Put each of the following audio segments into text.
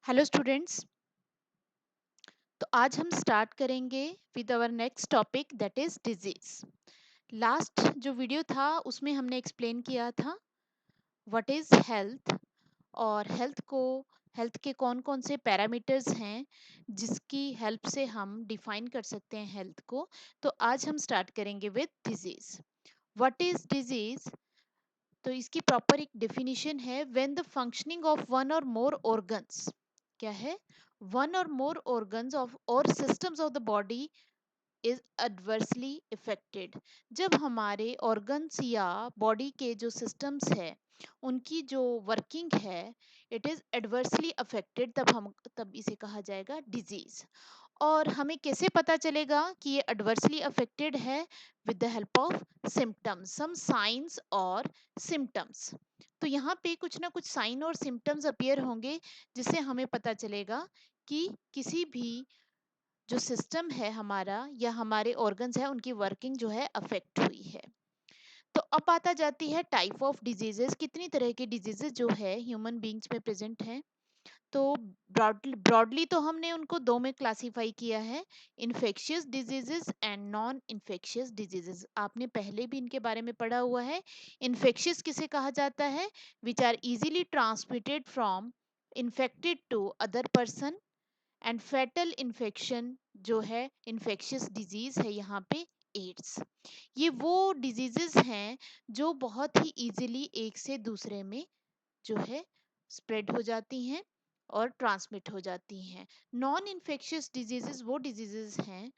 Hello students. तो आज हम स्टार्ट करेंगे with our next topic that is disease. Last जो वीडियो था उसमें हमने एक्सप्लेन किया था व्हाट इज हेल्थ और हेल्थ के कौन कौन से पैरामीटर्स हैं जिसकी हेल्प से हम डिफाइन कर सकते हैं हेल्थ को। तो आज हम स्टार्ट करेंगे with disease. What is disease? तो इसकी प्रॉपर एक डेफिनेशन है when the functioning of one और मोर ऑर्गन्स। क्या है? वन और मोर ऑर्गन्स ऑफ और systems of the body is adversely affected. जब हमारे ऑर्गन्स या बॉडी के जो सिस्टम्स है उनकी जो वर्किंग है इट इज एडवर्सली अफेक्टेड, तब इसे कहा जाएगा डिजीज। और हमें कैसे पता चलेगा कि ये एडवर्सली अफेक्टेड है? With the help of symptoms, some signs और सिम्टम्स। तो यहाँ पे कुछ ना कुछ साइन और सिम्टम्स अपीयर होंगे जिससे हमें पता चलेगा कि किसी भी जो सिस्टम है हमारा या हमारे ऑर्गन्स है उनकी वर्किंग जो है अफेक्ट हुई है। तो अब आता जाती है टाइप ऑफ डिजीजेस, कितनी तरह के डिजीजेस जो है ह्यूमन बींग्स में प्रेजेंट हैं। तो ब्रॉडली तो हमने उनको दो में क्लासिफाई किया है, infectious diseases and non infectious diseases. आपने पहले भी इनके बारे में पढ़ा हुआ है। इन्फेक्शियस किसे कहा जाता है? Which are easily transmitted from infected to other person. And fatal infection जो है इन्फेक्शियस डिजीज है यहाँ पे एड्स। ये वो डिजीजेस हैं जो बहुत ही इजीली एक से दूसरे में जो है स्प्रेड हो जाती हैं और ट्रांसमिट हो जाती हैं। नॉन इन्फेक्शियस डिजीजेस वो डिजीजेस हैं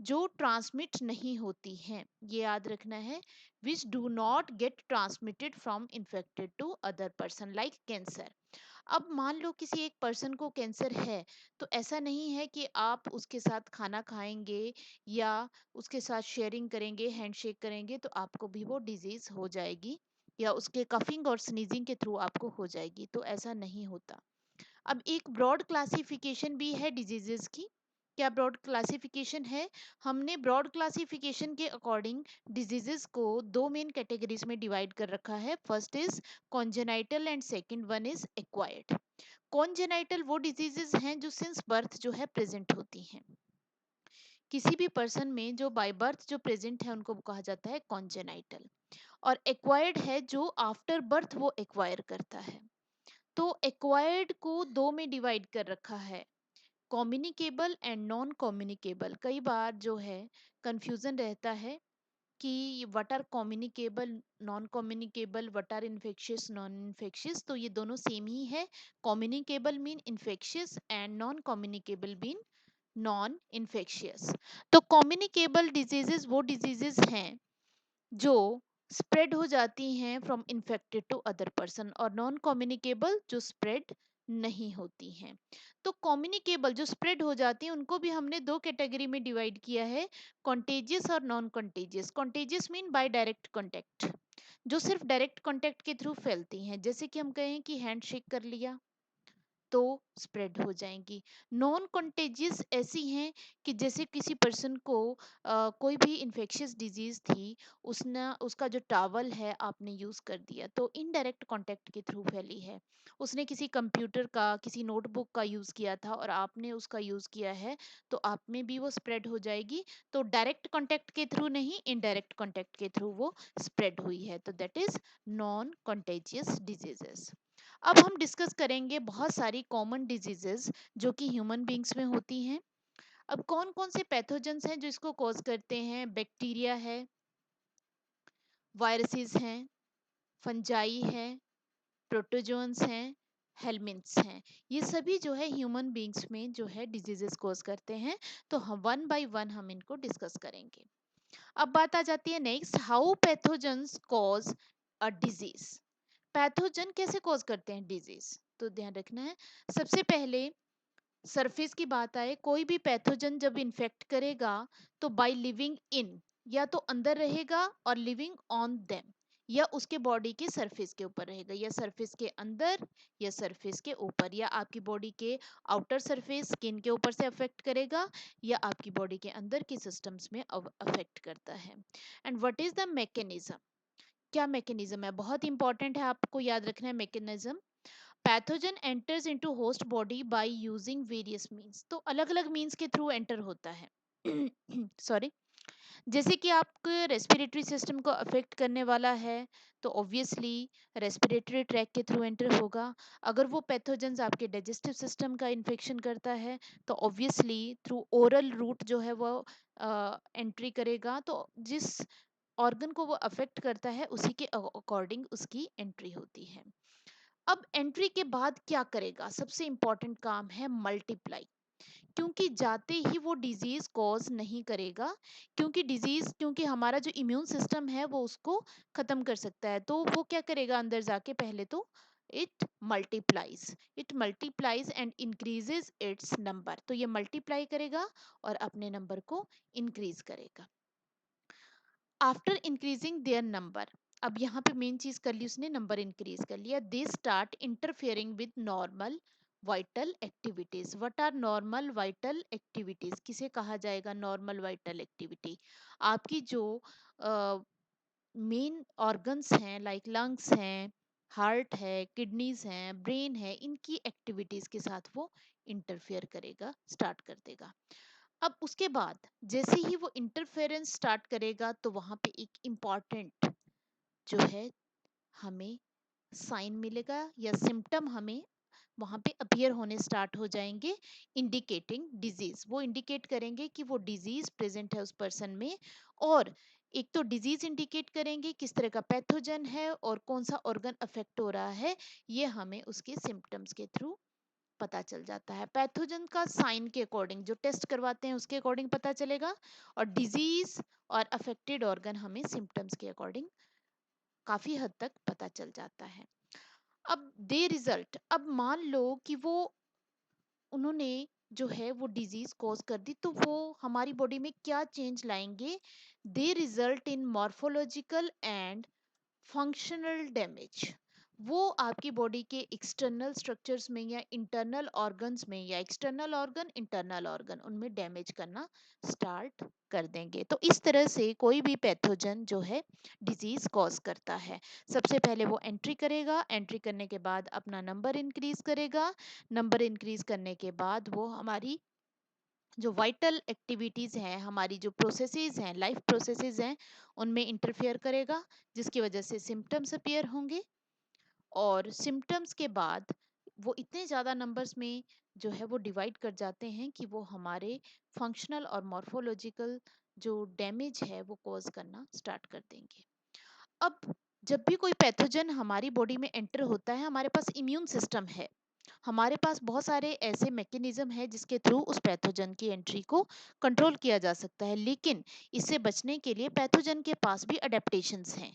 जो ट्रांसमिट नहीं होती हैं, ये याद रखना है। Which do not get transmitted from infected to other person like cancer. अब मान लो किसी एक पर्सन को कैंसर है, तो ऐसा नहीं है कि आप उसके साथ खाना खाएंगे या उसके साथ शेयरिंग करेंगे, हैंडशेक करेंगे तो आपको भी वो डिजीज हो जाएगी या उसके कफिंग और स्नीजिंग के थ्रू आपको हो जाएगी, तो ऐसा नहीं होता। अब एक ब्रॉड क्लासिफिकेशन भी है डिजीजेस की। क्या ब्रॉड क्लासिफिकेशन है? हमने ब्रॉड क्लासिफिकेशन के अकॉर्डिंग डिजीजेस को दो मेन कैटेगरीज में डिवाइड कर रखा है। First is congenital and second one is acquired. Congenital वो डिजीजेस हैं जो सिंस बर्थ जो है प्रेजेंट होती हैं, किसी भी पर्सन में जो बाय बर्थ जो प्रेजेंट है उनको कहा जाता है कॉन्जेनाइटल। और एक्वायर्ड है जो आफ्टर बर्थ वो एक्वायर करता है। तो एक्वायर्ड को दो में डिवाइड कर रखा है, कम्युनिकेबल एंड नॉन कम्युनिकेबल। कई बार जो है कंफ्यूजन रहता है कि what are communicable, non communicable, what are infectious, non infectious. तो ये दोनों सेम ही है। Communicable mean infectious and non communicable mean non infectious. तो कम्युनिकेबल डिजीजेस वो डिजीजेस हैं जो स्प्रेड हो जाती हैं from infected to other person, और नॉन कम्युनिकेबल जो स्प्रेड नहीं होती हैं। तो कम्युनिकेबल जो स्प्रेड हो जाती हैं उनको भी हमने दो कैटेगरी में डिवाइड किया है, कॉन्टेजियस और non contagious. Contagious mean by direct contact, जो सिर्फ डायरेक्ट कॉन्टेक्ट के थ्रू फैलती हैं, जैसे कि हम कहें कि हैंड शेक कर लिया तो स्प्रेड हो जाएंगी। नॉन कंटेजियस ऐसी हैं कि जैसे किसी पर्सन को कोई भी इन्फेक्शियस डिजीज थी, उसने उसका जो टॉवल है आपने यूज कर दिया तो इनडायरेक्ट कांटेक्ट के थ्रू फैली है। उसने किसी कंप्यूटर का किसी नोटबुक का यूज किया था और आपने उसका यूज किया है तो आप में भी वो स्प्रेड हो जाएगी। तो डायरेक्ट कांटेक्ट के थ्रू नहीं, इनडायरेक्ट कांटेक्ट के थ्रू वो स्प्रेड हुई है, तो that is non contagious diseases. अब हम डिस्कस करेंगे बहुत सारी कॉमन डिजीजेस जो कि ह्यूमन बींग्स में होती हैं। अब कौन कौन से पैथोजेंस हैं जो इसको कॉज करते हैं? बैक्टीरिया है, वायरसेस हैं, फंजाई है, प्रोटोजोन्स हैं, हेलमिंथ्स हैं। ये सभी जो है ह्यूमन बींग्स में जो है डिजीजेस कॉज करते हैं। तो हम वन बाय वन हम इनको डिस्कस करेंगे। अब बात आ जाती है next, how pathogens cause a disease. Pathogen कैसे कॉज करते हैं डिजीज? तो ध्यान रखना है, सबसे पहले सरफेस की बात आए, कोई भी पैथोजन जब इन्फेक्ट करेगा तो बाय लिविंग इन, या तो अंदर रहेगा और लिविंग ऑन देम, या उसके बॉडी के सरफेस के ऊपर रहेगा, या सरफेस के अंदर या सरफेस के ऊपर, या आपकी बॉडी के आउटर सरफेस स्किन के ऊपर से अफेक्ट करेगा या आपकी बॉडी के अंदर के सिस्टम्स में अफेक्ट करता है। And what is the mechanism? क्या मैकेनिज्म है? बहुत इंपॉर्टेंट है, आपको याद रखना है mechanism. Pathogen enters into host body by using various means, तो अलग अलग मींस के थ्रू एंटर होता है। सॉरी, जैसे कि आपके रेस्पिरेटरी सिस्टम को अफेक्ट करने वाला है तो ऑब्वियसली रेस्पिरेटरी ट्रैक के थ्रू एंटर होगा। अगर वो पैथोजेंस आपके डाइजेस्टिव सिस्टम का इन्फेक्शन करता है तो ऑब्वियसली थ्रू ओरल रूट जो है वो एंट्री करेगा। तो जिस ऑर्गन को वो अफेक्ट करता है उसी के अकॉर्डिंग उसकी एंट्री होती है। अब एंट्री के बाद क्या करेगा, सबसे इंपॉर्टेंट काम है मल्टीप्लाई। क्योंकि जाते ही वो डिजीज कॉज नहीं करेगा, क्योंकि हमारा जो इम्यून सिस्टम है वो उसको खत्म कर सकता है। तो वो क्या करेगा, अंदर जाके पहले तो it multiplies and increases it's number. तो ये मल्टीप्लाई करेगा और अपने नंबर को इंक्रीज करेगा। आफ्टर इंक्रीजिंग देयर नंबर, अब यहाँ पे मेन चीज कर ली उसने, नंबर इंक्रीज कर लिया। They start interfering with normal vital activities. What are normal vital activities, किसे कहा जाएगा नॉर्मल वाइटल एक्टिविटी? आपकी जो मेन ऑर्गन्स हैं लाइक लंग्स हैं, हार्ट है, किडनीज हैं, ब्रेन है, इनकी एक्टिविटीज के साथ वो इंटरफेयर करेगा, स्टार्ट कर देगा। अब उसके बाद जैसे ही वो इंटरफेरेंस स्टार्ट करेगा तो वहां पे एक इम्पॉर्टेंट जो है हमें साइन मिलेगा या सिम्टम हमें वहां पे अपीयर होने स्टार्ट हो जाएंगे, इंडिकेटिंग डिजीज। वो इंडिकेट करेंगे कि वो डिजीज प्रेजेंट है उस पर्सन में। और एक तो डिजीज इंडिकेट करेंगे किस तरह का पैथोजन है और कौन सा ऑर्गन अफेक्ट हो रहा है, ये हमें उसके सिम्टम्स के थ्रू पता चल जाता है। पैथोजन का साइन के अकॉर्डिंग जो टेस्ट करवाते हैं उसके अकॉर्डिंग पता चलेगा, और डिजीज और अफेक्टेड ऑर्गन हमें सिम्टम्स के अकॉर्डिंग काफी हद तक पता चल जाता है। अब दे रिजल्ट, अब मान लो कि वो उन्होंने जो है वो डिजीज कॉज कर दी, तो वो हमारी बॉडी में क्या चेंज लाएंगे? They result in morphological and functional damage. वो आपकी बॉडी के एक्सटर्नल स्ट्रक्चर्स में या इंटरनल ऑर्गन्स में, या एक्सटर्नल ऑर्गन इंटरनल ऑर्गन उनमें डैमेज करना स्टार्ट कर देंगे। तो इस तरह से कोई भी पैथोजन जो है डिजीज कॉज करता है। सबसे पहले वो एंट्री करेगा, एंट्री करने के बाद अपना नंबर इंक्रीज करेगा, नंबर इंक्रीज करने के बाद वो हमारी जो वाइटल एक्टिविटीज हैं, हमारी जो प्रोसेसेस हैं, लाइफ प्रोसेसेस हैं, उनमें इंटरफेयर करेगा, जिसकी वजह से सिम्टम्स अपीयर होंगे। और सिम्टम्स के बाद वो इतने ज़्यादा नंबर्स में जो है वो डिवाइड कर जाते हैं कि वो हमारे फंक्शनल और मॉर्फोलॉजिकल जो डैमेज है वो कॉज करना स्टार्ट कर देंगे। अब जब भी कोई पैथोजन हमारी बॉडी में एंटर होता है, हमारे पास इम्यून सिस्टम है, हमारे पास बहुत सारे ऐसे मैकेनिज्म है जिसके थ्रू उस पैथोजन की एंट्री को कंट्रोल किया जा सकता है। लेकिन इससे बचने के लिए पैथोजन के पास भी अडेप्टेशंस हैं।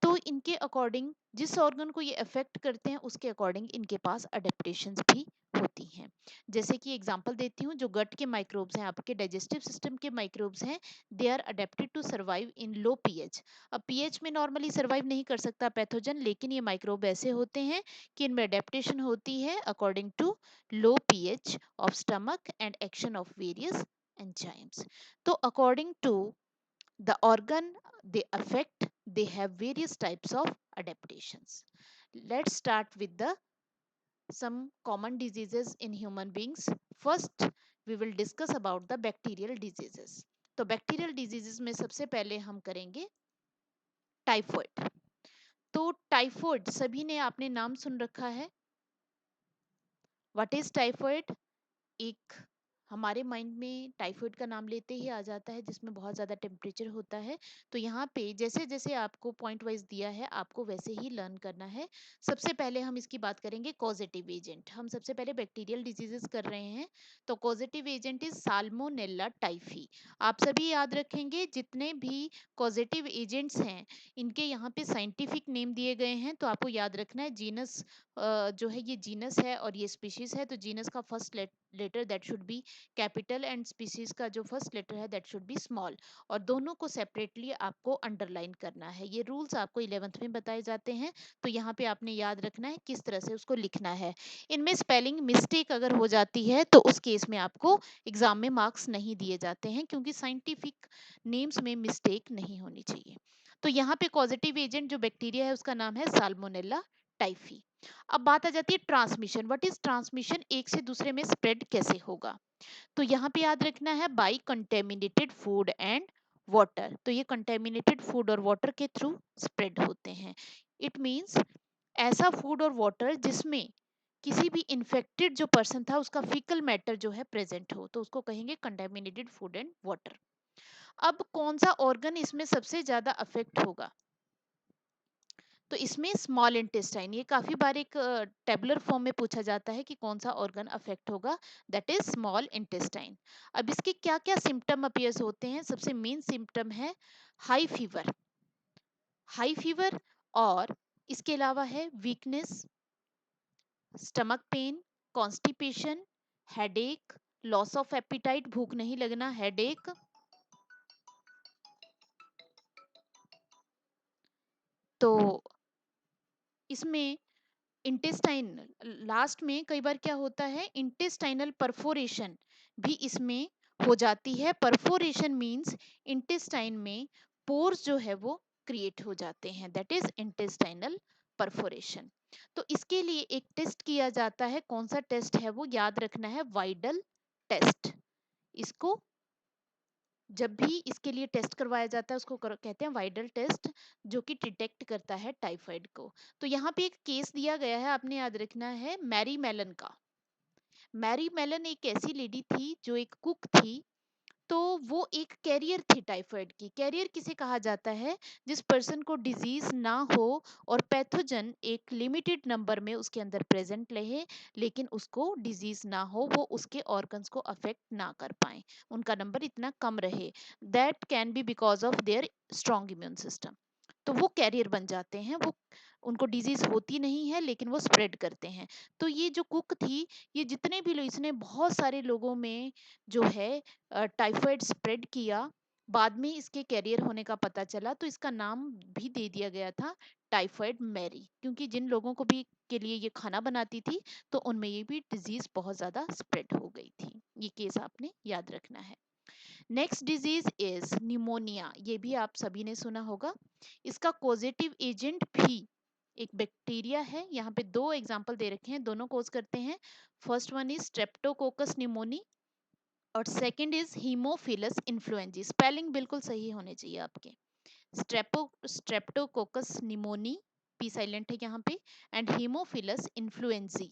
तो इनके अकॉर्डिंग जिस ऑर्गन को ये अफेक्ट करते हैं उसके अकॉर्डिंग इनके पास अडेप्टेशंस भी होती हैं। जैसे कि एग्जांपल देती हूँ, जो गट के माइक्रोब्स हैं, आपके डाइजेस्टिव सिस्टम के माइक्रोब्स हैं, they are adapted to survive in low pH. अब पीएच में नॉर्मली सर्वाइव नहीं कर सकता पैथोजन, लेकिन ये माइक्रोब ऐसे होते हैं कि इनमें अडेप्टेशन होती है according to low pH of stomach and action of various enzymes. तो according to the organ they affect, they have various types of adaptations. Let's start with the some common diseases in human beings. First we will discuss about the bacterial diseases. तो bacterial diseases में सबसे पहले हम करेंगे typhoid. तो typhoid सभी ने आपने नाम सुन रखा है। What is typhoid? एक हमारे माइंड में टाइफाइड का नाम लेते ही आ जाता है जिसमें बहुत ज़्यादा टेम्परेचर होता है। तो यहाँ पे जैसे जैसे आपको पॉइंट वाइज दिया है आपको वैसे ही लर्न करना है। सबसे पहले हम इसकी बात करेंगे कॉजेटिव एजेंट। हम सबसे पहले बैक्टीरियल डिजीजेस कर रहे हैं। तो causative agent is salmonella typhi. आप सभी याद रखेंगे जितने भी कॉजेटिव एजेंट्स हैं इनके यहाँ पे साइंटिफिक नेम दिए गए हैं, तो आपको याद रखना है जीनस जो है ये जीनस है और ये स्पीशीज है। तो जीनस का first letter that should be capital and species का जो फर्स्ट लेटर है दैट शुड बी स्मॉल, और दोनों को सेपरेटली आपको अंडरलाइन करना है। ये रूल्स आपको 11th में बताए जाते हैं, तो यहाँ पे आपने याद रखना है किस तरह से उसको लिखना है। इनमें स्पेलिंग मिस्टेक अगर हो जाती है तो उस केस में आपको एग्जाम में मार्क्स नहीं दिए जाते हैं, क्योंकि साइंटिफिक नेम्स में मिस्टेक नहीं होनी चाहिए। तो यहाँ पे पॉजिटिव एजेंट जो बैक्टीरिया है उसका नाम है साल्मोनेला टाइफी। अब बात आ जाती है ट्रांसमिशन। What is transmission? एक से दूसरे में स्प्रेड कैसे होगा? तो यहाँ पे याद रखना है by contaminated food and water. तो ये कंटेमिनेटेड फूड और वाटर के थ्रू स्प्रेड होते हैं। इट मींस ऐसा फूड और वाटर जिसमें किसी भी इन्फेक्टेड जो पर्सन था उसका फीकल मैटर जो है प्रेजेंट हो, तो उसको कहेंगे कंटेमिनेटेड फूड एंड वाटर। अब कौन सा ऑर्गन इसमें सबसे ज्यादा अफेक्ट होगा? तो इसमें स्मॉल इंटेस्टाइन, ये काफी बार एक टेबुलर फॉर्म में पूछा जाता है कि कौन सा ऑर्गन अफेक्ट होगा, दैट इज स्मॉल इंटेस्टाइन। अब इसके क्या क्या सिम्टम अपीयर्स होते हैं? सबसे मेन सिम्टम है हाई फीवर, हाई फीवर, और इसके अलावा है weakness, stomach pain, constipation, headache, loss of appetite, भूख नहीं लगना, हेडेक। तो इसमें इंटेस्टाइन, लास्ट में कई बार क्या होता है, इंटेस्टाइनल परफोरेशन भी इसमें हो जाती है। परफोरेशन मींस इंटेस्टाइन में पोर्स जो है वो क्रिएट हो जाते हैं, दैट इज इंटेस्टाइनल परफोरेशन। तो इसके लिए एक टेस्ट किया जाता है, कौन सा टेस्ट है वो याद रखना है, वाइडल टेस्ट। इसको जब भी इसके लिए टेस्ट करवाया जाता है उसको कहते हैं वाइडल टेस्ट, जो कि डिटेक्ट करता है टाइफाइड को। तो यहाँ पे एक केस दिया गया है, आपने याद रखना है मैरी मेलन का। मैरी मेलन एक ऐसी लेडी थी जो एक कुक थी, तो वो एक कैरियर थी टाइफाइड की। कैरियर किसे कहा जाता है? जिस पर्सन को डिजीज ना हो और पैथोजन एक लिमिटेड नंबर में उसके अंदर प्रेजेंट रहे, लेकिन उसको डिजीज ना हो, वो उसके ऑर्गन्स को अफेक्ट ना कर पाए, उनका नंबर इतना कम रहे। That can be because of their strong immune system. तो वो कैरियर बन जाते हैं, वो उनको डिजीज होती नहीं है लेकिन वो स्प्रेड करते हैं। तो ये जो कुक थी, ये जितने भी लोग, इसने बहुत सारे लोगों में जो है टाइफाइड स्प्रेड किया। बाद में इसके कैरियर होने का पता चला, तो इसका नाम भी दे दिया गया था टाइफाइड मैरी, क्योंकि जिन लोगों को भी के लिए ये खाना बनाती थी तो उनमें ये भी डिजीज बहुत ज्यादा स्प्रेड हो गई थी। ये केस आपने याद रखना है। नेक्स्ट डिजीज इज निमोनिया, ये भी आप सभी ने सुना होगा। इसका पॉजिटिव एजेंट भी एक बैक्टीरिया है। यहाँ पे दो एग्जांपल दे रखे हैं, दोनों कोज करते हैं। First one is Streptococcus pneumoniae और second is Haemophilus influenzae. Spelling बिल्कुल सही होने चाहिए आपके। स्ट्रेप्टोकोकस निमोनी, पी साइलेंट है यहाँ पे, एंड हीमोफिलस इन्फ्लुएंजी।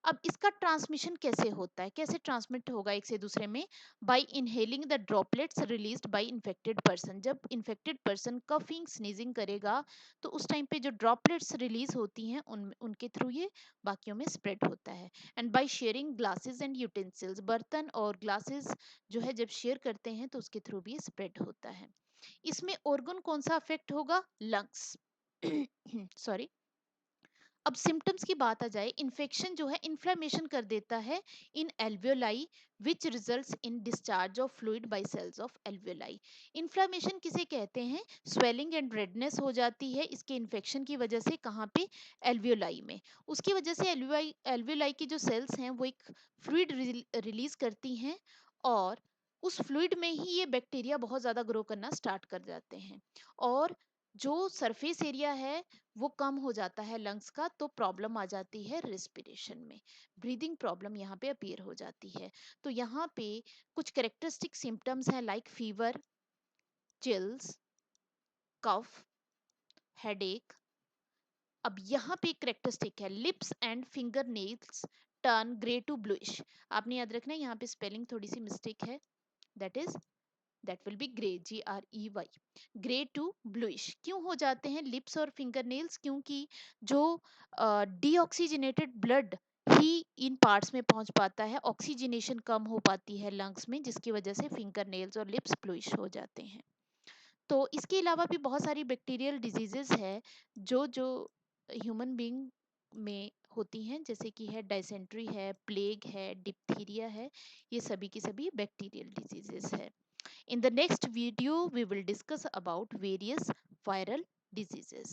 अब इसका ट्रांसमिशन कैसे होता है, कैसे ट्रांसमिट होगा एक से दूसरे में? Bye inhaling the droplets released by infected person. जब इन्फेक्टेड पर्सन कफिंग स्नीजिंग करेगा तो उस टाइम पे जो ड्रॉपलेट्स रिलीज होती हैं उनके थ्रू ये बाकियों में स्प्रेड होता है। And by sharing glasses and utensils, बर्तन और ग्लासेस जो है जब शेयर करते हैं तो उसके थ्रू भी स्प्रेड होता है। इसमें ऑर्गन कौन सा अफेक्ट होगा? लंग्स। सॉरी। अब सिम्टम्स की बात आ जाए, इन्फेक्शन जो है इन्फ्लेमेशन कर देता है in alveoli, which results in discharge of fluid by cells of alveoli. Inflammation किसे कहते हैं? स्वेलिंग एंड रेडनेस हो जाती है इसके इन्फेक्शन की वजह से। कहाँ पे? एल्वियोलाई में। उसकी वजह से एल्वियोलाई एल्वियोलाई की जो सेल्स हैं वो एक फ्लूइड रिलीज करती हैं, और उस फ्लूइड में ही ये बैक्टीरिया बहुत ज़्यादा ग्रो करना स्टार्ट कर जाते हैं, और जो सरफेस एरिया है वो कम हो जाता है लंग्स का, तो प्रॉब्लम आ जाती है रेस्पिरेशन में, ब्रीदिंग प्रॉब्लम यहाँ पे अपीयर हो जाती है। तो यहाँ पे कुछ कैरेक्टरिस्टिक सिम्टम्स हैं like fever, chills, cough, headache. अब यहाँ पे कैरेक्टरिस्टिक है lips and finger nails turn grey to bluish. आपने याद रखना है यहाँ पे स्पेलिंग थोड़ी सी मिस्टेक है, that is that will be grey, GREY। Grey to bluish क्यों हो जाते हैं लिप्स और फिंगर नेल्स? क्योंकि जो डीऑक्सीजनेटेड ब्लड ही इन पार्ट्स में पहुंच पाता है, ऑक्सीजनेशन कम हो पाती है लंग्स में, जिसकी वजह से फिंगर नेल्स और लिप्स ब्लूइश हो जाते हैं। तो इसके अलावा भी बहुत सारी बैक्टीरियल डिजीजेस है जो ह्यूमन बीइंग में होती हैं, जैसे कि है डाइसेंट्री है, प्लेग है, डिप्थीरिया है, ये सभी की सभी बैक्टीरियल डिजीजेस है। In the next video, we will discuss about various viral diseases.